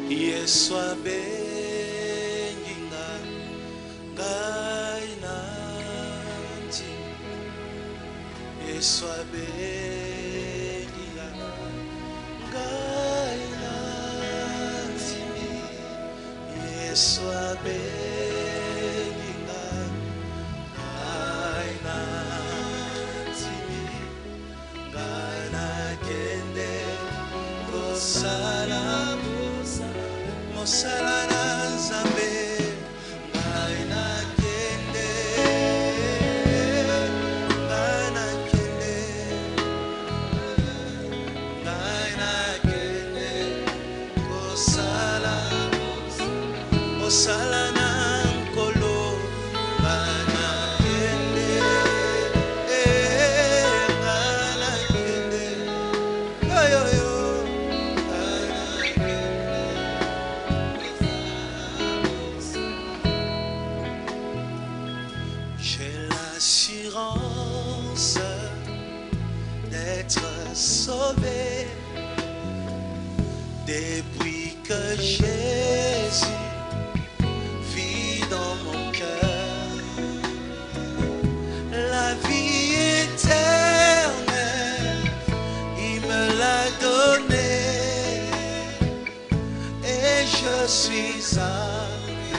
Yesu abenginga ngai nanti Yesu abenginga ngai nanti Yesu abenginga ngai nanti ngai nakende kosala mosala na Nzambe ngai nakende kosala na Nkolo ngai nakende ngai nakende oyoyo. J'ai l'assurance d'être sauvé depuis que Jésus vit dans mon cœur. La vie éternelle, il me l'a donnée et je suis à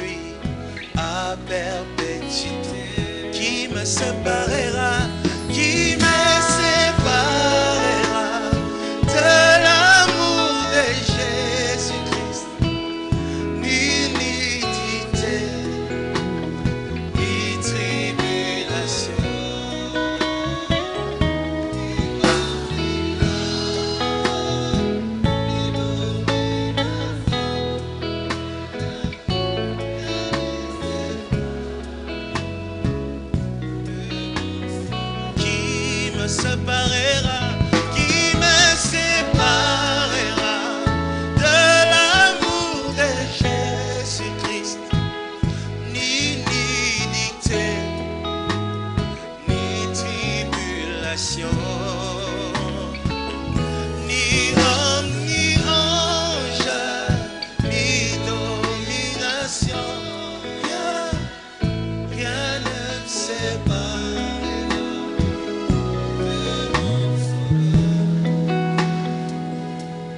lui à perpétuité. Qui me séparera, qui me séparera de l'amour de Jésus-Christ? Ni nudité, ni tribulation. Séparera, qui me séparera de l'amour de Jésus-Christ? Ni nudité, ni tribulation, ni homme, ni ange, ni domination. Rien ne me sépare.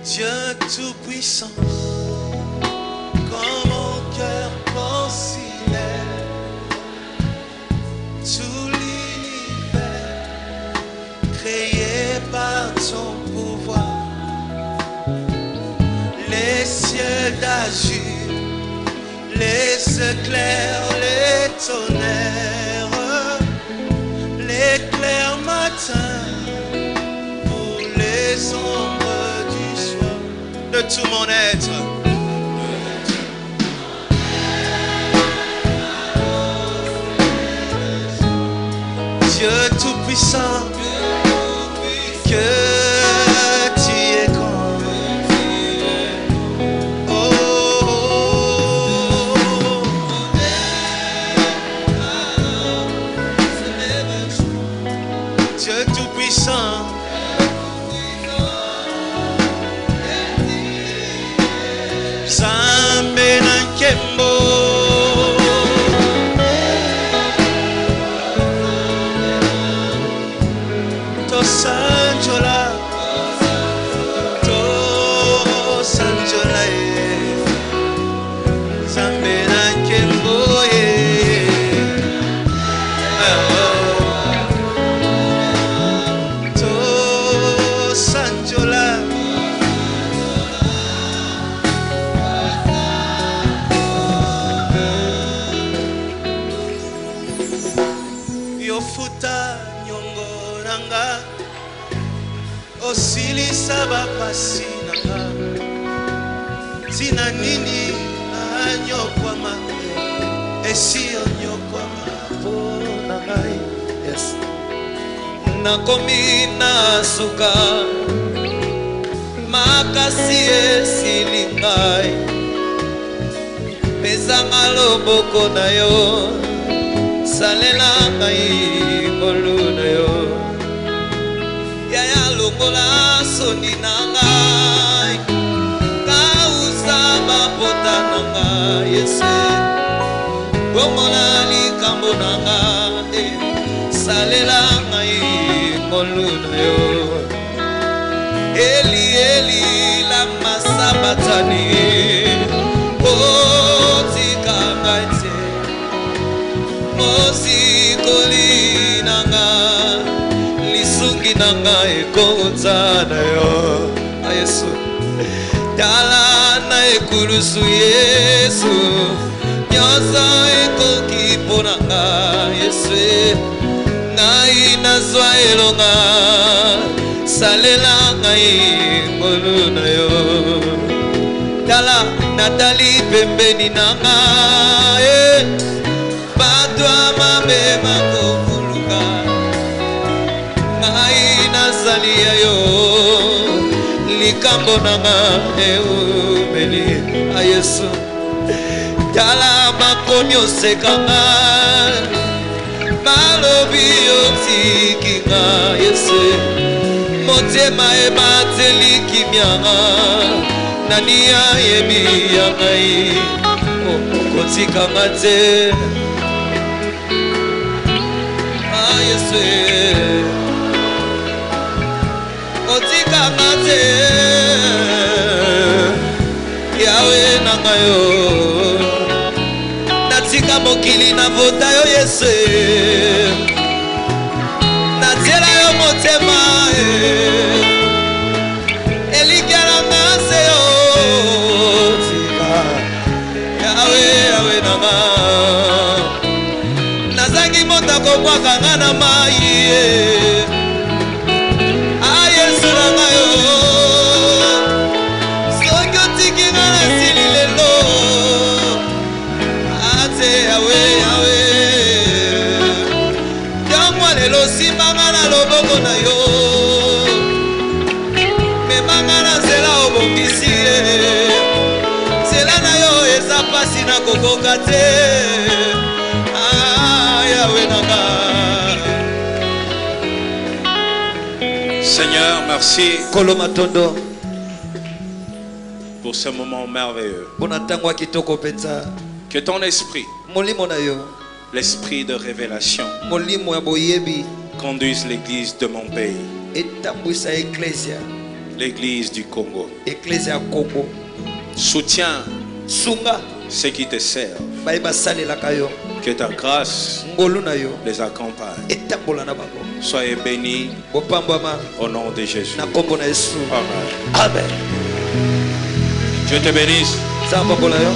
Dieu Tout-Puissant, quand mon cœur considère tout l'univers créé par ton pouvoir, les cieux d'azur, les éclairs, les tonnerres, l'éclair matin pour les ombres de tout mon être. Dieu Tout-Puissant, que tu es grand. Oh, Dieu Tout-Puissant, Nzambe na nkembo, tosanjola Nzambe na nkembo tosanjola. Yofuta nyongo nanga, osilisa bapasi nanga. Tina nini anyokwama, esi onyokwama po nangai. Yes. Nakomi na suka, makasi esili ngai. Pezanga loboko na yo, salela ngai ngolu na yo. Yaya longola soni na ngai, kausa Bongola likambo nanga salela ngai ngolu na yo. Eli Eli lama sabatani otika ngai te mosikoli nanga lisungi nanga ekota na yo. Yesu tala na ekulusu Yesu nyoso ekoki ponanga. Yesu ngai nazwa elonga salela ngai ngolu na yo. Tala natali pembeni nanga bato amabe makokuluka ngai nazali yo likambo nanga eumeli. Yesu tala makomi osekanga malobi otikinga. Yesu motema ebateli kimyanga nani ayebi ya ngai kotikanga te. Yesu kotikanga te yawe nanga yo. Natika mokili na vota yo Yesu natiela yo motema elikelanga se yo tika yawe yawe nanga. Nazangi mota kobwakanga na mai Yesu nanga yo soki otikinga na sili lelo ate yawe yawe ntango lelo simanga na loboko na yo memanga na nzela obongisi nzela na yo eza pasi na kokoka te. Yawe nanga. Seigneur, merci Kolomatondo pour ce moment merveilleux. bonatangwa kitoko penza. Que ton esprit, Molimo na yo l'esprit de révélation, molimo ya boyebi conduise l'église de mon pays, etambwisa eklesia l'église du Congo. eklesia ya Kongo. Soutiens Sunga ceux qui te servent. baye basalelaka yo Que ta grâce ngolu na yo les accompagne. etambola na bango. Soyez bénis Bopambwama au nom de Jésus. na kombo na Yesu. Amen. Amen. Dieu te bénisse. Samba bola yo.